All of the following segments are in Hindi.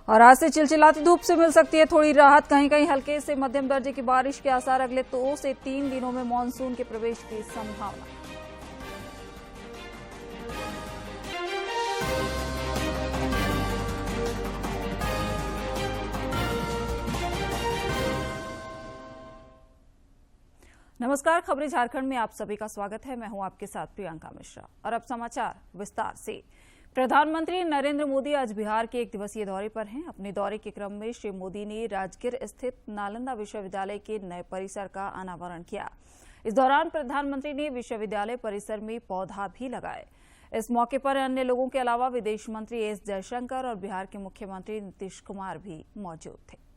और आज से चिलचिलाती धूप से मिल सकती है थोड़ी राहत। कहीं कहीं हल्के से मध्यम दर्जे की बारिश के आसार। अगले 2 से 3 दिनों में मानसून के प्रवेश की संभावना। नमस्कार, खबरें झारखंड में आप सभी का स्वागत है। मैं हूं आपके साथ प्रियंका मिश्रा और अब समाचार विस्तार से। प्रधानमंत्री नरेंद्र मोदी आज बिहार के 1 दिवसीय दौरे पर हैं। अपने दौरे के क्रम में श्री मोदी ने राजगीर स्थित नालंदा विश्वविद्यालय के नए परिसर का अनावरण किया। इस दौरान प्रधानमंत्री ने विश्वविद्यालय परिसर में पौधा भी लगाए। इस मौके पर अन्य लोगों के अलावा विदेश मंत्री एस जयशंकर और बिहार के मुख्यमंत्री नीतीश कुमार भी मौजूद थे।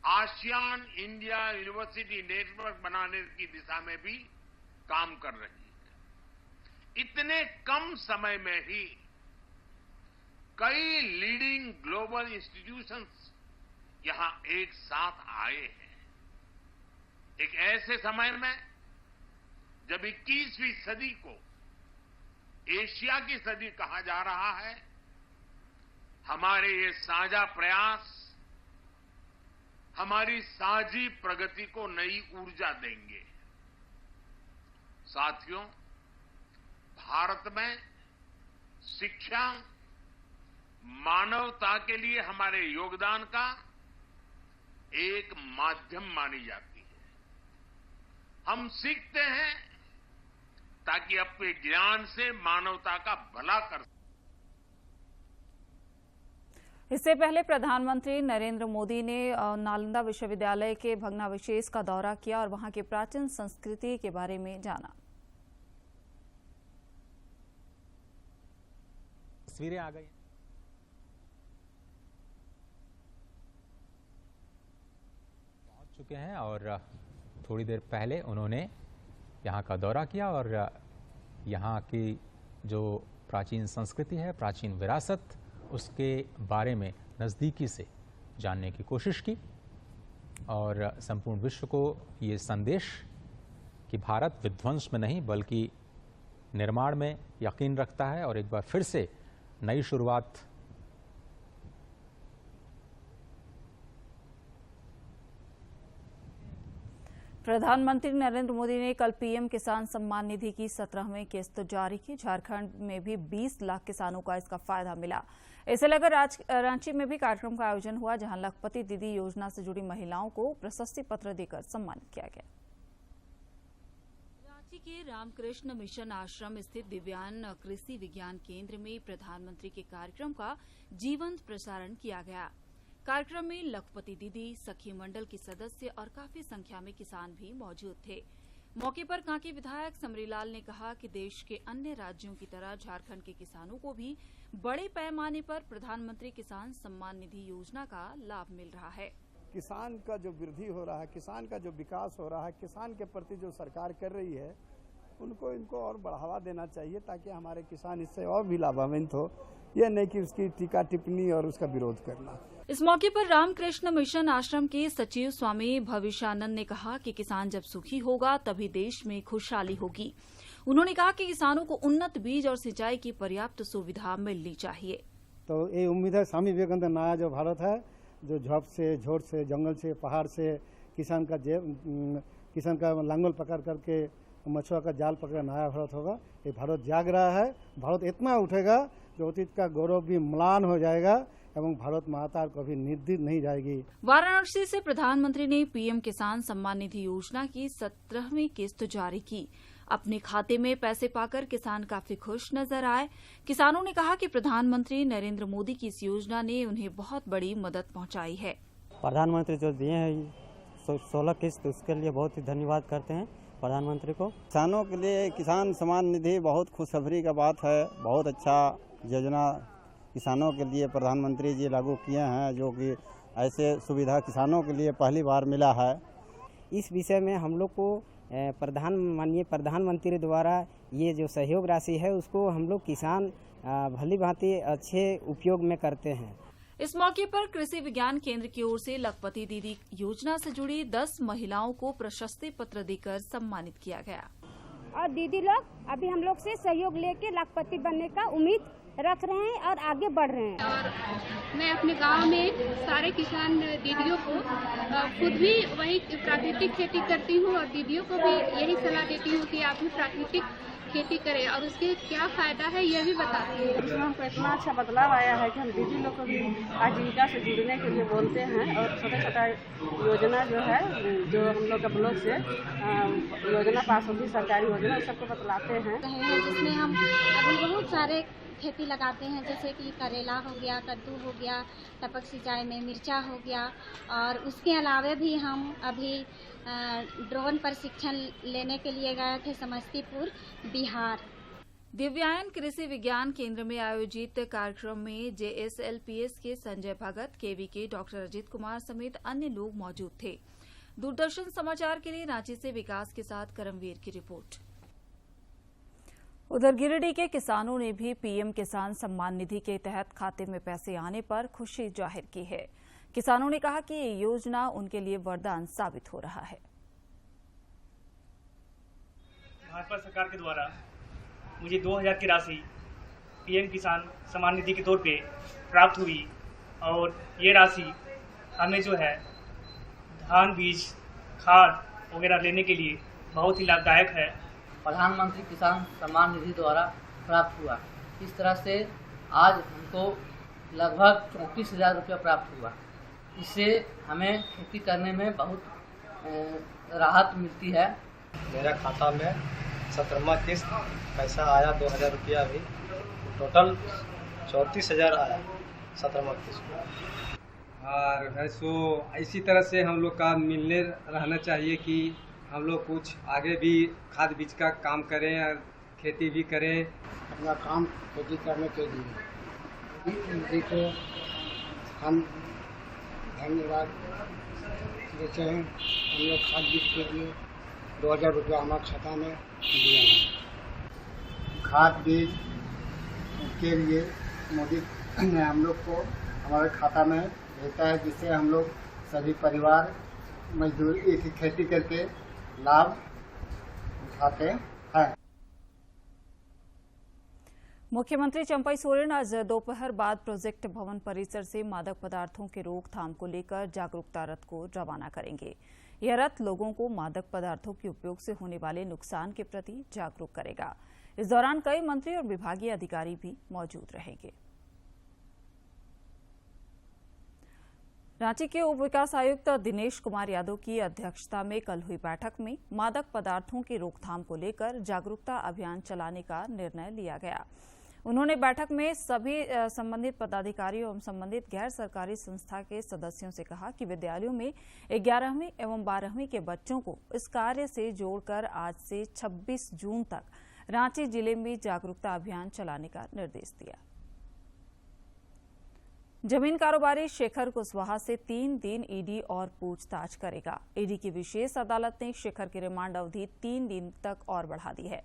आसियान इंडिया यूनिवर्सिटी नेटवर्क बनाने की दिशा में भी काम कर रही है। इतने कम समय में ही कई लीडिंग ग्लोबल इंस्टीट्यूशंस यहां एक साथ आए हैं। एक ऐसे समय में जब 21वीं सदी को एशिया की सदी कहा जा रहा है, हमारे ये साझा प्रयास हमारी साझी प्रगति को नई ऊर्जा देंगे। साथियों, भारत में शिक्षा मानवता के लिए हमारे योगदान का एक माध्यम मानी जाती है। हम सीखते हैं ताकि अपने ज्ञान से मानवता का भला कर सकें। इससे पहले प्रधानमंत्री नरेंद्र मोदी ने नालंदा विश्वविद्यालय के भग्नावशेष का दौरा किया और वहां की प्राचीन संस्कृति के बारे में जाना। तस्वीरें आ गई पहुंच चुके हैं और थोड़ी देर पहले उन्होंने यहां का दौरा किया और यहां की जो प्राचीन संस्कृति है, प्राचीन विरासत, उसके बारे में नज़दीकी से जानने की कोशिश की और संपूर्ण विश्व को ये संदेश कि भारत विध्वंस में नहीं बल्कि निर्माण में यकीन रखता है और एक बार फिर से नई शुरुआत प्रधानमंत्री नरेंद्र मोदी ने कल पीएम किसान सम्मान निधि की 17वीं किस्त जारी की। झारखंड में भी 20 लाख किसानों का इसका फायदा मिला। इसे लेकर रांची में भी कार्यक्रम का आयोजन हुआ, जहां लखपति दीदी योजना से जुड़ी महिलाओं को प्रशस्ति पत्र देकर सम्मानित किया गया। रांची के रामकृष्ण मिशन आश्रम स्थित दिव्यांग कृषि विज्ञान केंद्र में प्रधानमंत्री के कार्यक्रम का जीवंत प्रसारण किया गया। कार्यक्रम में लखपति दीदी, सखी मंडल के सदस्य और काफी संख्या में किसान भी मौजूद थे। मौके पर कांके विधायक समरीलाल ने कहा कि देश के अन्य राज्यों की तरह झारखंड के किसानों को भी बड़े पैमाने पर प्रधानमंत्री किसान सम्मान निधि योजना का लाभ मिल रहा है। किसान का जो वृद्धि हो रहा है, किसान का जो विकास हो रहा है, किसान के प्रति जो सरकार कर रही है, इनको और बढ़ावा देना चाहिए ताकि हमारे किसान इससे और भी लाभान्वित हो। यह नहीं कि उसकी टीका टिप्पणी और उसका विरोध करना। इस मौके पर रामकृष्ण मिशन आश्रम के सचिव स्वामी भविष्यानंद ने कहा कि किसान जब सुखी होगा तभी देश में खुशहाली होगी। उन्होंने कहा कि किसानों को उन्नत बीज और सिंचाई की पर्याप्त सुविधा मिलनी चाहिए। तो ये उम्मीद है स्वामी विवेकानंद नया जो भारत है, जो झोप से, झोट से, जंगल से, पहाड़ से किसान का लांगल पकड़ करके मछुआ का जाल पकड़ नया भारत होगा। ये भारत जाग रहा है। भारत इतना उठेगा जो अतीत का गौरव भी म्लान हो जाएगा एवं भारत माता कभी निर्दित नहीं जाएगी। वाराणसी से प्रधानमंत्री ने पीएम किसान सम्मान निधि योजना की 17वीं किस्त जारी की। अपने खाते में पैसे पाकर किसान काफी खुश नजर आए। किसानों ने कहा कि प्रधानमंत्री नरेंद्र मोदी की इस योजना ने उन्हें बहुत बड़ी मदद पहुंचाई है। प्रधानमंत्री जो दिए हैं 16 किस्त, उसके लिए बहुत ही धन्यवाद करते हैं प्रधानमंत्री को। किसानों के लिए किसान सम्मान निधि बहुत खुशखबरी का बात है। बहुत अच्छा योजना किसानों के लिए प्रधानमंत्री जी लागू किए हैं, जो कि ऐसे सुविधा किसानों के लिए पहली बार मिला है। इस विषय में हम लोग को माननीय प्रधानमंत्री द्वारा ये जो सहयोग राशि है उसको हम लोग किसान भली भांति अच्छे उपयोग में करते हैं। इस मौके पर कृषि विज्ञान केंद्र की ओर से लखपति दीदी योजना से जुड़ी 10 महिलाओं को प्रशस्ति पत्र देकर सम्मानित किया गया। और दीदी लोग अभी हम लोग से सहयोग लेके लखपति बनने का उम्मीद रख रहे हैं और आगे बढ़ रहे हैं। और मैं अपने गांव में सारे किसान दीदियों को खुद भी वही प्राकृतिक खेती करती हूं और दीदियों को भी यही सलाह देती हूं कि आप भी प्राकृतिक खेती करें और उसके क्या फायदा है यह भी बताती हूँ। इसमें हमको इतना अच्छा बदलाव आया है कि हम दीदी लोग को भी आजीविका से जुड़ने के लिए बोलते हैं और छोटा छोटा योजना जो है जो हम लोग का ब्लॉक से योजना पास होती सरकारी योजना सबको बतलाते हैं। जिसमें हम अभी बहुत सारे खेती लगाते हैं जैसे कि करेला हो गया, कद्दू हो गया, टपक सिंचाई में मिर्चा हो गया और उसके अलावा भी हम अभी ड्रोन प्रशिक्षण लेने के लिए गए थे समस्तीपुर बिहार। दिव्यांग कृषि विज्ञान केंद्र में आयोजित कार्यक्रम में JSLPS के संजय भगत, KVK डॉक्टर अजीत कुमार समेत अन्य लोग मौजूद थे। दूरदर्शन समाचार के लिए रांची से विकास के साथ करमवीर की रिपोर्ट। उधर गिरिडीह के किसानों ने भी PM किसान सम्मान निधि के तहत खाते में पैसे आने पर खुशी जाहिर की है। किसानों ने कहा कि ये योजना उनके लिए वरदान साबित हो रहा है। भाजपा सरकार के द्वारा मुझे 2000 की राशि PM किसान सम्मान निधि के तौर पे प्राप्त हुई और ये राशि हमें जो है धान बीज खाद वगैरह लेने के लिए बहुत ही लाभदायक है। प्रधानमंत्री किसान सम्मान निधि द्वारा प्राप्त हुआ। इस तरह से आज हमको लगभग 34,000 रुपया प्राप्त हुआ। इससे हमें खेती करने में बहुत राहत मिलती है। मेरा खाता में 17वां किस्त पैसा आया 2000 रुपया भी, टोटल 34,000 आया 17वां किस्त। और है सो इसी तरह से हम लोग का मिलने रहना चाहिए कि हम लोग कुछ आगे भी खाद बीज का काम करें और खेती भी करें। अपना काम खेती करने के लिए उनकी को हम धन्यवाद देते हैं। हम लोग खाद बीज के लिए 2000 रुपया हमारे खाता में दिए हैं। खाद बीज के लिए मोदी ने हम लोग को हमारे खाता में भेजता है, जिससे हम लोग सभी परिवार मजदूरी की खेती करके लाभ उठाते हैं। मुख्यमंत्री चंपई सोरेन आज दोपहर बाद प्रोजेक्ट भवन परिसर से मादक पदार्थों के रोकथाम को लेकर जागरूकता रथ को रवाना करेंगे। यह रथ लोगों को मादक पदार्थों के उपयोग से होने वाले नुकसान के प्रति जागरूक करेगा। इस दौरान कई मंत्री और विभागीय अधिकारी भी मौजूद रहेंगे। रांची के उप विकास आयुक्त दिनेश कुमार यादव की अध्यक्षता में कल हुई बैठक में मादक पदार्थों की रोकथाम को लेकर जागरूकता अभियान चलाने का निर्णय लिया गया। उन्होंने बैठक में सभी संबंधित पदाधिकारियों एवं संबंधित गैर सरकारी संस्था के सदस्यों से कहा कि विद्यालयों में 11वीं एवं 12वीं के बच्चों को इस कार्य से जोड़कर आज से 26 जून तक रांची जिले में जागरूकता अभियान चलाने का निर्देश दिया। जमीन कारोबारी शेखर कुशवाहा से 3 दिन ईडी और पूछताछ करेगा। ईडी की विशेष अदालत ने शेखर की रिमांड अवधि 3 दिन तक और बढ़ा दी है।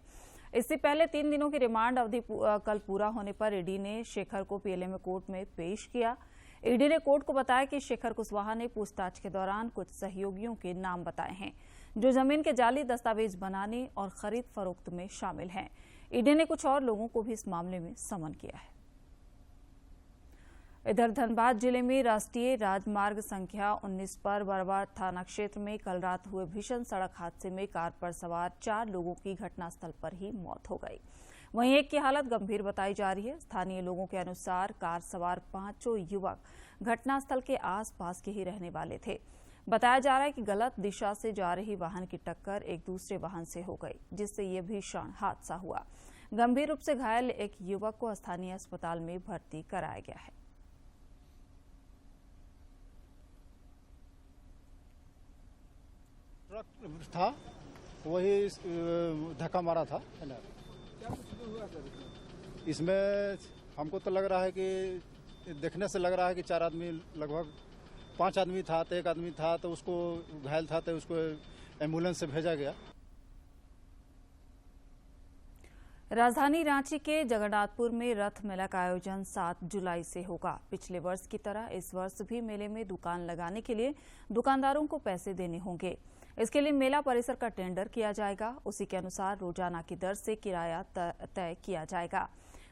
इससे पहले 3 दिनों की रिमांड अवधि कल पूरा होने पर ईडी ने शेखर को PLMA कोर्ट में पेश किया। ईडी ने कोर्ट को बताया कि शेखर कुशवाहा ने पूछताछ के दौरान कुछ सहयोगियों के नाम बताए हैं जो जमीन के जाली दस्तावेज बनाने और खरीद फरोख्त में शामिल हैं। ईडी ने कुछ और लोगों को भी इस मामले में समन किया है। इधर धनबाद जिले में राष्ट्रीय राजमार्ग संख्या 19 पर बरवा थाना क्षेत्र में कल रात हुए भीषण सड़क हादसे में कार पर सवार 4 लोगों की घटनास्थल पर ही मौत हो गई। वहीं एक की हालत गंभीर बताई जा रही है। स्थानीय लोगों के अनुसार कार सवार 5 युवक घटनास्थल के आसपास के ही रहने वाले थे। बताया जा रहा है कि गलत दिशा से जा रही वाहन की टक्कर एक दूसरे वाहन से हो गई, जिससे ये भीषण हादसा हुआ। गंभीर रूप से घायल एक युवक को स्थानीय अस्पताल में भर्ती कराया गया है। ट्रक था वही धक्का मारा था। इसमें हमको तो लग रहा है कि देखने से लग रहा है कि 4 आदमी, लगभग 5 आदमी था, तो 1 आदमी था तो उसको घायल था तो उसको एम्बुलेंस से भेजा गया। राजधानी रांची के जगन्नाथपुर में रथ मेला का आयोजन 7 जुलाई से होगा। पिछले वर्ष की तरह इस वर्ष भी मेले में दुकान लगाने के लिए दुकानदारों को पैसे देने होंगे। इसके लिए मेला परिसर का टेंडर किया जाएगा। उसी के अनुसार रोजाना की दर से किराया तय किया जाएगा।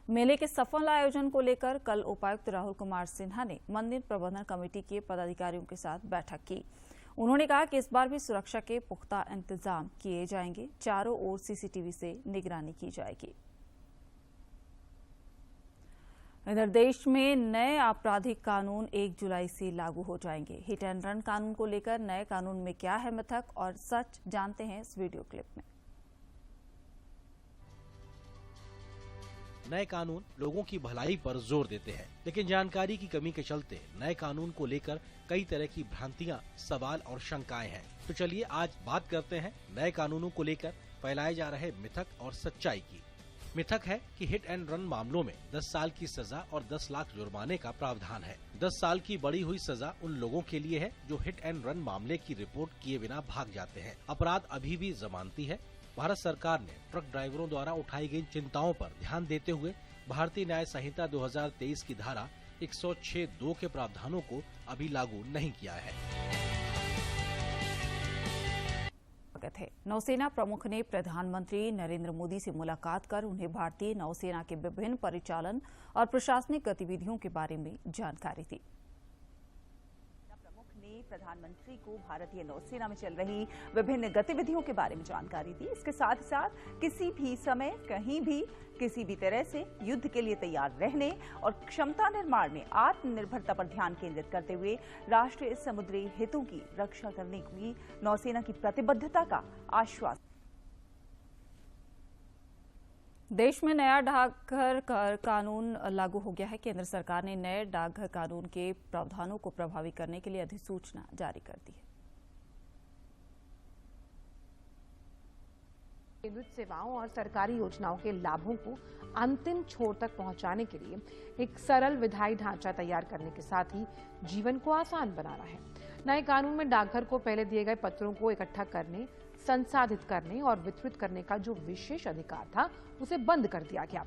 मेले के सफल आयोजन को लेकर कल उपायुक्त राहुल कुमार सिन्हा ने मंदिर प्रबंधन कमेटी के पदाधिकारियों के साथ बैठक की। उन्होंने कहा कि इस बार भी सुरक्षा के पुख्ता इंतजाम किए जाएंगे। चारों ओर सीसीटीवी से निगरानी की जाएगी। इधर देश में नए आपराधिक कानून 1 जुलाई से लागू हो जाएंगे। हिट एंड रन कानून को लेकर नए कानून में क्या है मिथक और सच, जानते हैं इस वीडियो क्लिप में। नए कानून लोगों की भलाई पर जोर देते हैं, लेकिन जानकारी की कमी के चलते नए कानून को लेकर कई तरह की भ्रांतियां, सवाल और शंकाएं हैं। तो चलिए आज बात करते हैं नए कानूनों को लेकर फैलाए जा रहे मिथक और सच्चाई की। मिथक है कि हिट एंड रन मामलों में 10 साल की सजा और 10 लाख जुर्माने का प्रावधान है। 10 साल की बढ़ी हुई सजा उन लोगों के लिए है जो हिट एंड रन मामले की रिपोर्ट किए बिना भाग जाते हैं। अपराध अभी भी जमानती है। भारत सरकार ने ट्रक ड्राइवरों द्वारा उठाई गई चिंताओं पर ध्यान देते हुए भारतीय न्याय संहिता 2023 की धारा 106(2) के प्रावधानों को अभी लागू नहीं किया है। नौसेना प्रमुख ने प्रधानमंत्री नरेंद्र मोदी से मुलाकात कर उन्हें भारतीय नौसेना के विभिन्न परिचालन और प्रशासनिक गतिविधियों के बारे में जानकारी दी। प्रधानमंत्री को भारतीय नौसेना में चल रही विभिन्न गतिविधियों के बारे में जानकारी दी। इसके साथ ही साथ किसी भी समय, कहीं भी, किसी भी तरह से युद्ध के लिए तैयार रहने और क्षमता निर्माण में आत्मनिर्भरता पर ध्यान केंद्रित करते हुए राष्ट्रीय समुद्री हितों की रक्षा करने की नौसेना की प्रतिबद्धता का आश्वासन। देश में नया डाकघर कानून लागू हो गया है। केंद्र सरकार ने नए डाकघर कानून के प्रावधानों को प्रभावी करने के लिए अधिसूचना जारी कर दी है। केंद्रित सेवाओं और सरकारी योजनाओं के लाभों को अंतिम छोर तक पहुंचाने के लिए एक सरल विधायी ढांचा तैयार करने के साथ ही जीवन को आसान बनाना है। नए कानून में डाकघर को पहले दिए गए पत्रों को इकट्ठा करने, संसाधित करने और वितरित करने का जो विशेष अधिकार था उसे बंद कर दिया गया।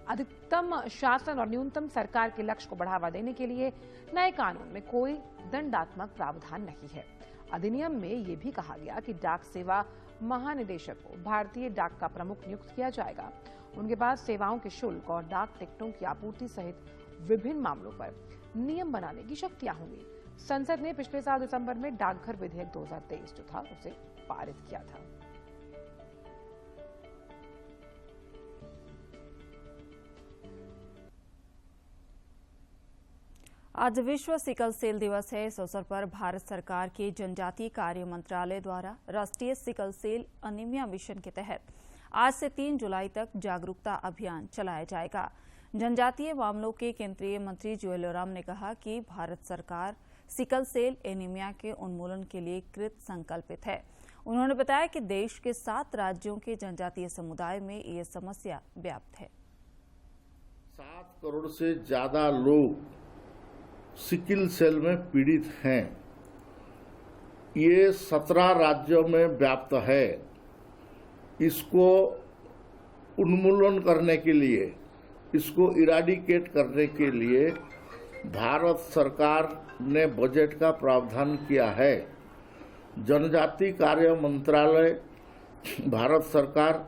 अधिकतम शासन और न्यूनतम सरकार के लक्ष्य को बढ़ावा देने के लिए नए कानून में कोई दंडात्मक प्रावधान नहीं है। अधिनियम में ये भी कहा गया कि डाक सेवा महानिदेशक को भारतीय डाक का प्रमुख नियुक्त किया जाएगा। उनके पास सेवाओं के शुल्क और डाक टिकटों की आपूर्ति सहित विभिन्न मामलों पर नियम बनाने की शक्तियां होंगी। संसद ने पिछले साल दिसंबर में डाकघर विधेयक 2023 जो था उसे पारित किया था। आज विश्व सिकल सेल दिवस है। इस अवसर पर भारत सरकार के जनजातीय कार्य मंत्रालय द्वारा राष्ट्रीय सिकल सेल अनीमिया मिशन के तहत आज से 3 जुलाई तक जागरूकता अभियान चलाया जाएगा। जनजातीय मामलों के केंद्रीय मंत्री जुएल ओराम ने कहा कि भारत सरकार सिकल सेल एनीमिया के उन्मूलन के लिए कृत संकल्पित है। उन्होंने बताया कि देश के 7 राज्यों के जनजातीय समुदाय में ये समस्या व्याप्त है। 7 करोड़ से ज्यादा लोग सिकल सेल में पीड़ित हैं। ये 17 राज्यों में व्याप्त है। इसको उन्मूलन करने के लिए, इसको इराडिकेट करने के लिए भारत सरकार ने बजट का प्रावधान किया है। जनजातीय कार्य मंत्रालय, भारत सरकार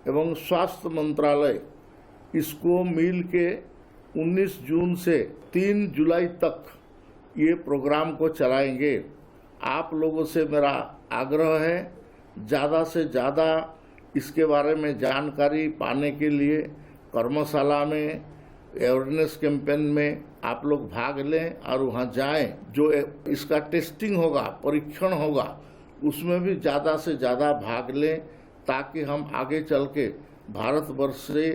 एवं स्वास्थ्य मंत्रालय इसको मिल के 19 जून से 3 जुलाई तक ये प्रोग्राम को चलाएंगे। आप लोगों से मेरा आग्रह है, ज़्यादा से ज़्यादा इसके बारे में जानकारी पाने के लिए कर्मशाला में, अवेयरनेस कैंपेन में आप लोग भाग लें और वहाँ जाएं। जो इसका टेस्टिंग होगा, परीक्षण होगा, उसमें भी ज़्यादा से ज़्यादा भाग लें ताकि हम आगे चल के भारतवर्ष से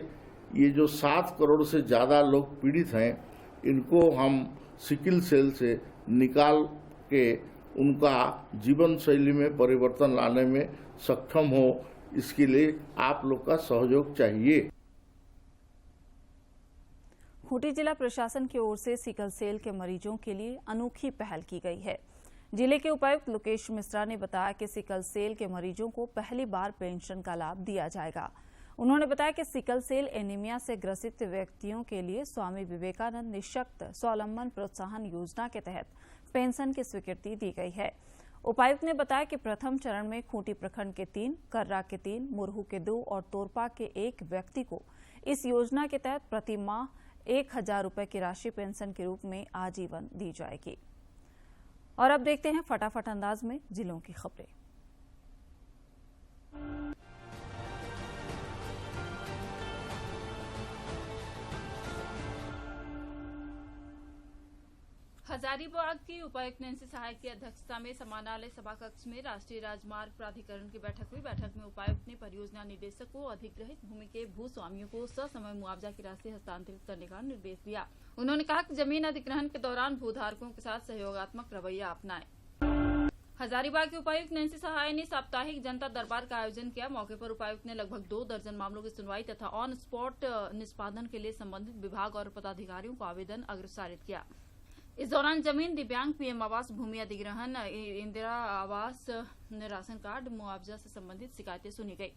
ये जो 7 करोड़ से ज़्यादा लोग पीड़ित हैं, इनको हम सिकल सेल से निकाल के उनका जीवन शैली में परिवर्तन लाने में सक्षम हो। इसके लिए आप लोग का सहयोग चाहिए। खूंटी जिला प्रशासन की ओर से सिकल सेल के मरीजों के लिए अनोखी पहल की गई है। जिले के उपायुक्त लोकेश मिश्रा ने बताया कि सिकल सेल के मरीजों को पहली बार पेंशन का लाभ दिया जाएगा। उन्होंने बताया कि सिकल सेल एनीमिया से ग्रसित व्यक्तियों के लिए स्वामी विवेकानंद निःशक्त स्वावलंबन प्रोत्साहन योजना के तहत पेंशन की स्वीकृति दी गई है। उपायुक्त ने बताया कि प्रथम चरण में खूंटी प्रखंड के 3, कर्रा के 3, मुरहू के 2 और तोरपा के 1 व्यक्ति को इस योजना के तहत प्रति माह 1000 रुपए की राशि पेंशन के रूप में आजीवन दी जाएगी। और अब देखते हैं फटाफट अंदाज में जिलों की खबरें। हजारीबाग की उपायुक्त नैंसी सहाय की अध्यक्षता में समानालय सभा कक्ष में राष्ट्रीय राजमार्ग प्राधिकरण की बैठक हुई। बैठक में उपायुक्त ने परियोजना निदेशक को अधिग्रहित भूमि के भूस्वामियों को ससमय मुआवजा की राशि हस्तांतरित करने का निर्देश दिया। उन्होंने कहा कि जमीन अधिग्रहण के दौरान भूधारकों के साथ सहयोगात्मक रवैया अपनाएं। हजारीबाग के उपायुक्त नैंसी सहाय ने साप्ताहिक जनता दरबार का आयोजन किया। मौके पर उपायुक्त ने लगभग 2 दर्जन मामलों की सुनवाई तथा ऑन स्पॉट निष्पादन के लिए संबंधित विभाग और पदाधिकारियों को आवेदन अग्रसारित किया। इस दौरान जमीन, दिव्यांग, पीएम आवास, भूमि अधिग्रहण, इंदिरा आवास, राशन कार्ड, मुआवजा से संबंधित शिकायतें सुनी गई।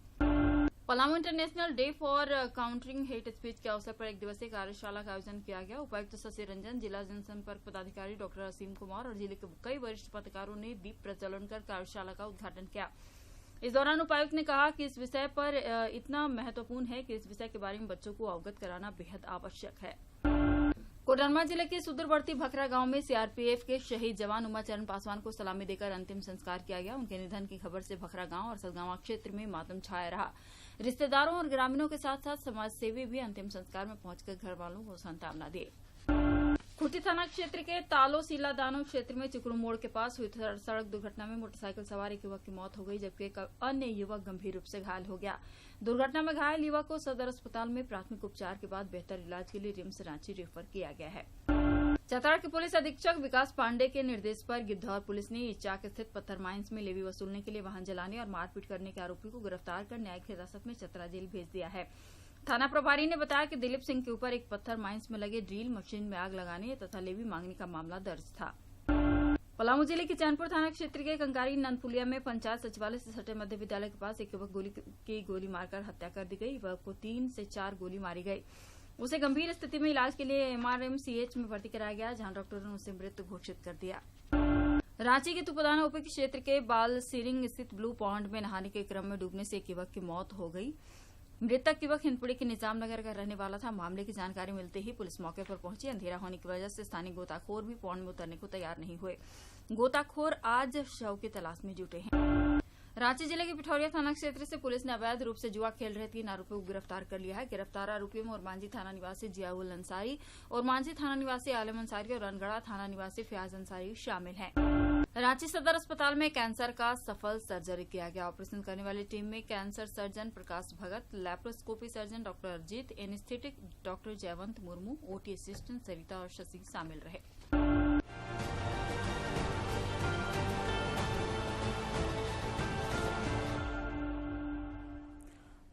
Palamu international day for countering hate speech के अवसर पर 1 दिवसीय कार्यशाला का आयोजन किया गया। उपायुक्त शशि रंजन, जिला जनसंपर्क पदाधिकारी डॉक्टर असीम कुमार और जिले के कई वरिष्ठ पत्रकारों ने दीप प्रज्वलन कर कार्यशाला का उद्घाटन किया। इस दौरान उपायुक्त ने कहा कि इस विषय पर इतना महत्वपूर्ण है कि इस विषय के बारे में बच्चों को अवगत कराना बेहद आवश्यक है। कोडरमा जिले के सुदूरवर्ती भखरा गांव में सीआरपीएफ के शहीद जवान उमाचरण पासवान को सलामी देकर अंतिम संस्कार किया गया। उनके निधन की खबर से भखरा गांव और सलगावा क्षेत्र में मातम छाया रहा। रिश्तेदारों और ग्रामीणों के साथ साथ समाजसेवी भी अंतिम संस्कार में पहुंचकर घर वालों को सांत्वना दिए। खूंटी थाना क्षेत्र के तालो सीला दानो क्षेत्र में चिकड़ू मोड़ के पास हुई सड़क दुर्घटना में मोटरसाइकिल सवार एक युवक की मौत हो गई, जबकि एक अन्य युवक गंभीर रूप से घायल हो गया। दुर्घटना में घायल युवक को सदर अस्पताल में प्राथमिक उपचार के बाद बेहतर इलाज के लिए रिम्स रांची रेफर किया गया है। चतरा के पुलिस अधीक्षक विकास पांडे के निर्देश पर गिद्धौर पुलिस ने इचाक स्थित पत्थर माइंस में लेवी वसूलने के लिए वाहन जलाने और मारपीट करने के आरोपी को गिरफ्तार कर न्यायिक हिरासत में चतरा जेल भेज दिया है। थाना प्रभारी ने बताया कि दिलीप सिंह के ऊपर एक पत्थर माइंस में लगे ड्रिल मशीन में आग लगाने तथा लेवी मांगने का मामला दर्ज था। पलामू जिले के चैनपुर थाना क्षेत्र के कंकारी नंदपुलिया में पंचायत सचिवालय से सटे मध्य विद्यालय के पास एक युवक की गोली मारकर हत्या कर दी गई। युवक को 3 से 4 गोली मारी गई। उसे गंभीर स्थिति में इलाज के लिए MRMCH में भर्ती कराया गया, जहां डॉक्टरों ने उसे मृत घोषित कर दिया। रांची के तुपदाना ओपी क्षेत्र के बालसिरिंग स्थित ब्लू पॉन्ड में नहाने के क्रम में डूबने से एक युवक की मौत हो गई। मृतक युवक हिंदपुड़ी के निजाम नगर का रहने वाला था। मामले की जानकारी मिलते ही पुलिस मौके पर पहुंची। अंधेरा होने की वजह से स्थानीय गोताखोर भी पौंड में उतरने को तैयार नहीं हुए। गोताखोर आज शव की तलाश में जुटे हैं। रांची जिले के पिठौरिया थाना क्षेत्र से पुलिस ने अवैध रूप से जुआ खेल रहे 3 आरोपियों को गिरफ्तार कर लिया है। गिरफ्तार आरोपियों में ओरमांझी थाना निवासी जियाउल अंसारी, ओरमांझी थाना निवासी आलम अंसारी और रनगढ़ा थाना निवासी फयाज अंसारी शामिल हैं। रांची सदर अस्पताल में कैंसर का सफल सर्जरी किया गया। ऑपरेशन करने वाली टीम में cancer surgeon Prakash Bhagat, laparoscopy surgeon doctor Arijit, anaesthetic doctor Jaywant Murmu, OT assistant Sarita और शशि शामिल रहे।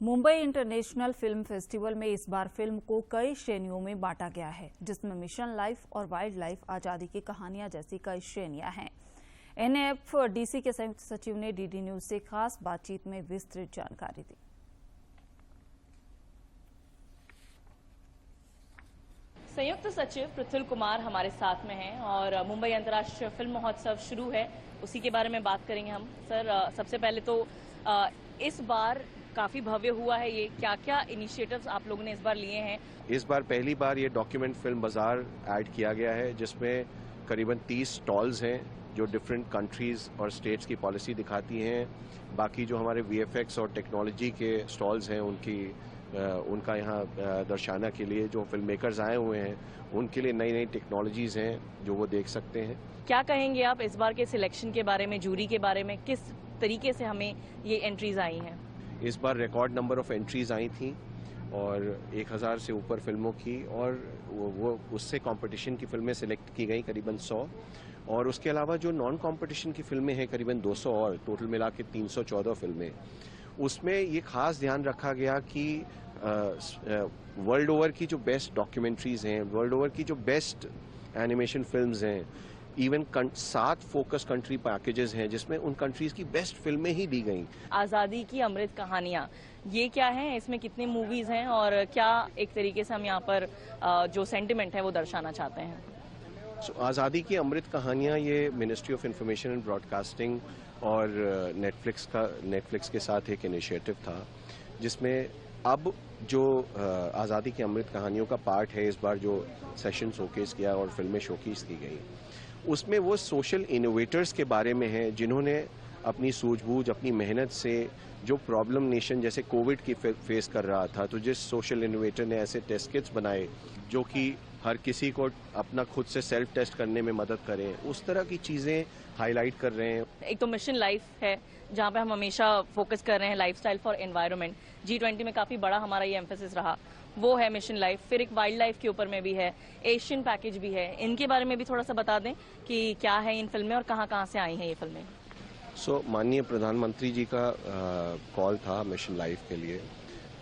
मुंबई इंटरनेशनल फिल्म फेस्टिवल में इस बार फिल्म को कई श्रेणियों में बांटा गया है, जिसमें मिशन लाइफ और वाइल्ड लाइफ, आजादी की कहानियां जैसी कई श्रेणियां हैं। NAFDC के संयुक्त सचिव ने डीडी न्यूज से खास बातचीत में विस्तृत जानकारी दी। संयुक्त सचिव पृथुल कुमार हमारे साथ में हैं और मुंबई अंतर्राष्ट्रीय फिल्म महोत्सव शुरू है, उसी के बारे में बात करेंगे हम। सर, सबसे पहले तो इस बार काफी भव्य हुआ है ये, क्या क्या इनिशिएटिव्स आप लोगों ने इस बार लिए हैं? इस बार पहली बार ये डॉक्यूमेंट फिल्म बाजार ऐड किया गया है, जिसमें करीबन 30 स्टॉल्स हैं जो डिफरेंट कंट्रीज और स्टेट्स की पॉलिसी दिखाती हैं। बाकी जो हमारे VFX और टेक्नोलॉजी के स्टॉल्स हैं उनका यहाँ दर्शाने के लिए जो फिल्म मेकर्स आए हुए हैं उनके लिए नई नई टेक्नोलॉजीज हैं जो वो देख सकते हैं। क्या कहेंगे आप इस बार के सिलेक्शन के बारे में, जूरी के बारे में, किस तरीके से हमें ये एंट्रीज आई हैं? इस बार रिकॉर्ड नंबर ऑफ एंट्रीज आई थी और 1000 से ऊपर फिल्मों की, और वो उससे कंपटीशन की फिल्में सिलेक्ट की गई करीबन 100, और उसके अलावा जो नॉन कंपटीशन की फिल्में हैं करीबन 200 और टोटल मिला के 314 फिल्में। उसमें ये खास ध्यान रखा गया कि वर्ल्ड ओवर की जो बेस्ट डॉक्यूमेंट्रीज हैं, वर्ल्ड ओवर की जो बेस्ट एनिमेशन फिल्म्स हैं, इवन 7 फोकस कंट्री पैकेजेस हैं जिसमें उन कंट्रीज की बेस्ट फिल्में ही दी गई। आज़ादी की अमृत कहानियाँ, ये क्या है, इसमें कितनी मूवीज हैं और क्या एक तरीके से हम यहाँ पर जो सेंटिमेंट है वो दर्शाना चाहते हैं? आज़ादी की अमृत कहानियाँ ये ministry of information and broadcasting और नेटफ्लिक्स के साथ एक इनिशिएटिव था, जिसमें अब जो आज़ादी की अमृत कहानियों का पार्ट है, इस बार जो सेशन शोकेस किया और फिल्में शोकेस की गई, उसमें वो सोशल इनोवेटर्स के बारे में है जिन्होंने अपनी सूझबूझ, अपनी मेहनत से जो प्रॉब्लम नेशन जैसे कोविड की फेस कर रहा था, तो जिस सोशल इनोवेटर ने ऐसे टेस्ट किट्स बनाए जो कि हर किसी को अपना खुद से सेल्फ टेस्ट करने में मदद करें, उस तरह की चीज़ें हाईलाइट कर रहे हैं। एक तो मिशन लाइफ है जहाँ पे हम हमेशा फोकस कर रहे हैं लाइफस्टाइल फॉर एनवायरनमेंट। G20 में काफ़ी बड़ा हमारा ये एम्फेसिस रहा, वो है मिशन लाइफ। फिर एक वाइल्ड लाइफ के ऊपर में भी है, एशियन पैकेज भी है। इनके बारे में भी थोड़ा सा बता दें कि क्या है इन फिल्में और कहाँ से आई हैं ये फिल्में। माननीय प्रधानमंत्री जी का कॉल था मिशन लाइफ के लिए,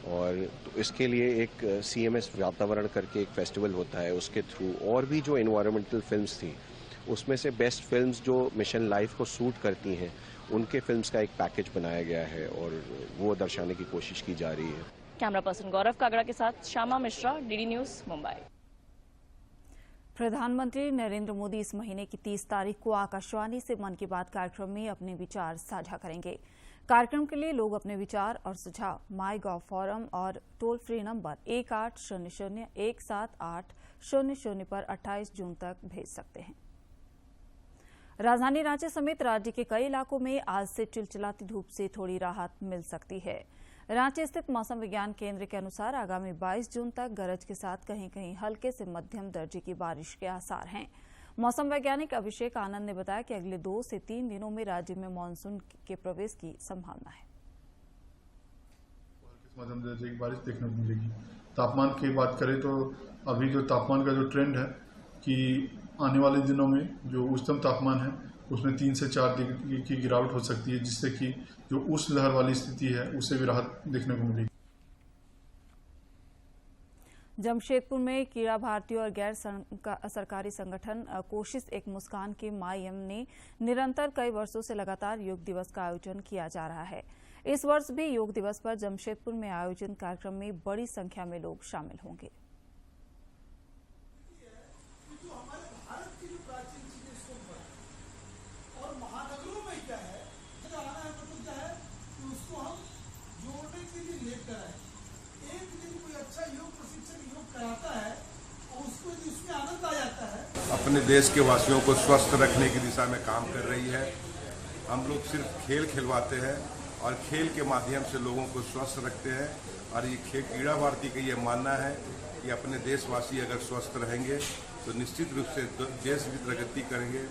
और तो इसके लिए एक CMS वातावरण करके एक फेस्टिवल होता है, उसके थ्रू और भी जो एनवायरमेंटल फिल्म्स थी उसमें से बेस्ट फिल्म्स जो मिशन लाइफ को सूट करती हैं उनके फिल्म्स का एक पैकेज बनाया गया है और वो दर्शाने की कोशिश की जा रही है। कैमरा पर्सन गौरव कागड़ा के साथ श्यामा मिश्रा, DD न्यूज़, मुंबई। प्रधानमंत्री नरेंद्र मोदी इस महीने की 30 तारीख को आकाशवाणी से मन की बात कार्यक्रम में अपने विचार साझा करेंगे। कार्यक्रम के लिए लोग अपने विचार और सुझाव माईगॉव फोरम और टोल फ्री नंबर 1800-178-00 पर 28 जून तक भेज सकते हैं। राजधानी रांची समेत राज्य के कई इलाकों में आज से चिलचिलाती धूप से थोड़ी राहत मिल सकती है। रांची स्थित मौसम विज्ञान केंद्र के अनुसार आगामी 22 जून तक गरज के साथ कहीं कहीं हल्के से मध्यम दर्जे की बारिश के आसार हैं। मौसम वैज्ञानिक अभिषेक आनंद ने बताया कि अगले 2 से 3 दिनों में राज्य में मानसून के प्रवेश की संभावना है। मध्यम दर्जे की बारिश देखने को मिलेगी। तापमान की बात करें तो अभी जो तापमान का जो ट्रेंड है कि आने वाले दिनों में जो उच्चतम तापमान है उसमें 3 से 4 डिग्री की गिरावट हो सकती है, जिससे कि जो उष्ण लहर वाली स्थिति है उससे भी राहत देखने को मिलेगी। जमशेदपुर में कीड़ा भारती और गैर सरकारी संगठन कोशिश एक मुस्कान के मायम ने निरंतर कई वर्षों से लगातार योग दिवस का आयोजन किया जा रहा है। इस वर्ष भी योग दिवस पर जमशेदपुर में आयोजित कार्यक्रम में बड़ी संख्या में लोग शामिल होंगे। अपने देश के वासियों को स्वस्थ रखने की दिशा में काम कर रही है। हम लोग सिर्फ खेल खिलवाते हैं और खेल के माध्यम से लोगों को स्वस्थ रखते हैं, और ये कीड़ा भारती का ये मानना है कि अपने देशवासी अगर स्वस्थ रहेंगे तो निश्चित रूप से देश भी प्रगति करेंगे,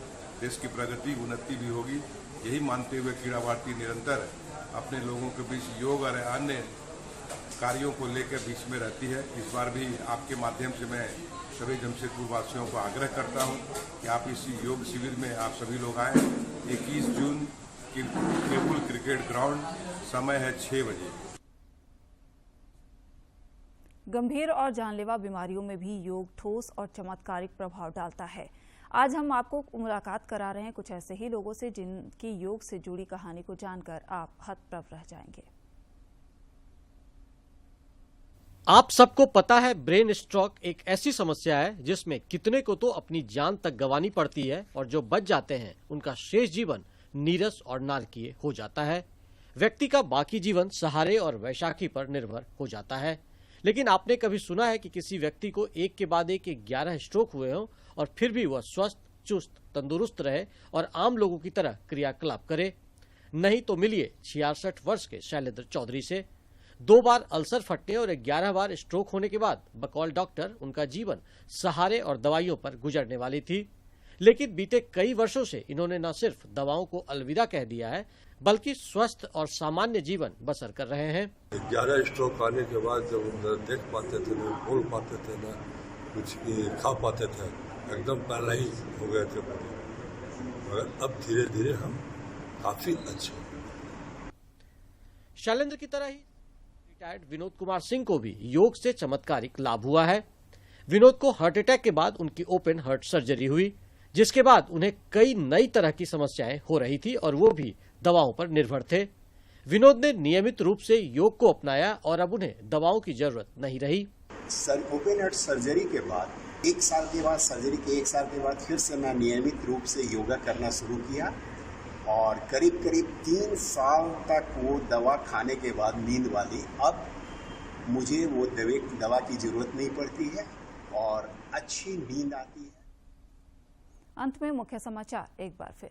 देश की प्रगति उन्नति भी होगी। यही मानते हुए कीड़ा भारती निरंतर अपने लोगों के बीच योग और अन्य कार्यों को लेकर बीच में रहती है। इस बार भी आपके माध्यम से मैं सभी जमशेदपुर वासियों को आग्रह करता हूं कि आप इस योग शिविर में आप सभी लोग आएँ। 21 जून केवल क्रिकेट ग्राउंड, समय है 6 बजे। गंभीर और जानलेवा बीमारियों में भी योग ठोस और चमत्कारिक प्रभाव डालता है। आज हम आपको मुलाकात करा रहे हैं कुछ ऐसे ही लोगों से जिनकी योग से जुड़ी कहानी को जानकर आप हतप्रभ रह जाएंगे। आप सबको पता है, ब्रेन स्ट्रोक एक ऐसी समस्या है जिसमें कितने को तो अपनी जान तक गंवानी पड़ती है और जो बच जाते हैं उनका शेष जीवन नीरस और नारकीय हो जाता है। व्यक्ति का बाकी जीवन सहारे और वैशाखी पर निर्भर हो जाता है। लेकिन आपने कभी सुना है कि किसी व्यक्ति को एक के बाद एक 11 स्ट्रोक हुए हों और फिर भी वह स्वस्थ, चुस्त, तंदुरुस्त रहे और आम लोगों की तरह क्रियाकलाप करे? नहीं तो मिलिए 66 वर्ष के शैलेंद्र चौधरी से। 2 बार अल्सर फटने और 11 बार स्ट्रोक होने के बाद बकौल डॉक्टर उनका जीवन सहारे और दवाइयों पर गुजरने वाली थी। लेकिन बीते कई वर्षों से इन्होंने न सिर्फ दवाओं को अलविदा कह दिया है, बल्कि स्वस्थ और सामान्य जीवन बसर कर रहे हैं। 11 स्ट्रोक आने के बाद जब न देख पाते थे, न बोल पाते थे, न कुछ खा पाते थे, एकदम पहले ही हो गए थे, मगर अब धीरे धीरे हम काफी अच्छे। शैलेंद्र की तरह ही रिटायर्ड विनोद कुमार सिंह को भी योग से चमत्कारिक लाभ हुआ है। विनोद को हार्ट अटैक के बाद उनकी ओपन हार्ट सर्जरी हुई, जिसके बाद उन्हें कई नई तरह की समस्याएं हो रही थी और वो भी दवाओं पर निर्भर थे। विनोद ने नियमित रूप से योग को अपनाया और अब उन्हें दवाओं की जरूरत नहीं रही। ओपन हार्ट सर्जरी के बाद 1 साल के बाद, सर्जरी के 1 साल के बाद फिर से मैं नियमित रूप से योगा करना शुरू किया और करीब 3 साल तक वो दवा खाने के बाद नींद वाली, अब मुझे वो दवा की जरूरत नहीं पड़ती है और अच्छी नींद आती है। अंत में मुख्य समाचार एक बार फिर।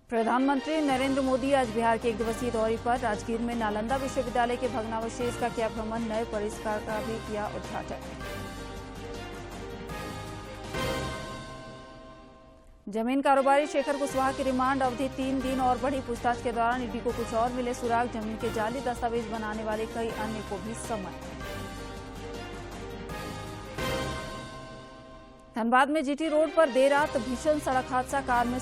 प्रधानमंत्री नरेंद्र मोदी आज बिहार के 1 दिवसीय दौरे पर। राजगीर में नालंदा विश्वविद्यालय के भग्नावशेष का किया भ्रमण, नए परिसर का भी किया उद्घाटन। जमीन कारोबारी शेखर कुशवाहा की रिमांड अवधि 3 दिन और बढ़ी। पूछताछ के दौरान ईडी को कुछ और मिले सुराग। जमीन के जाली दस्तावेज बनाने वाले कई अन्य को भी समन। धनबाद में जीटी रोड पर देर रात भीषण सड़क हादसा, कार में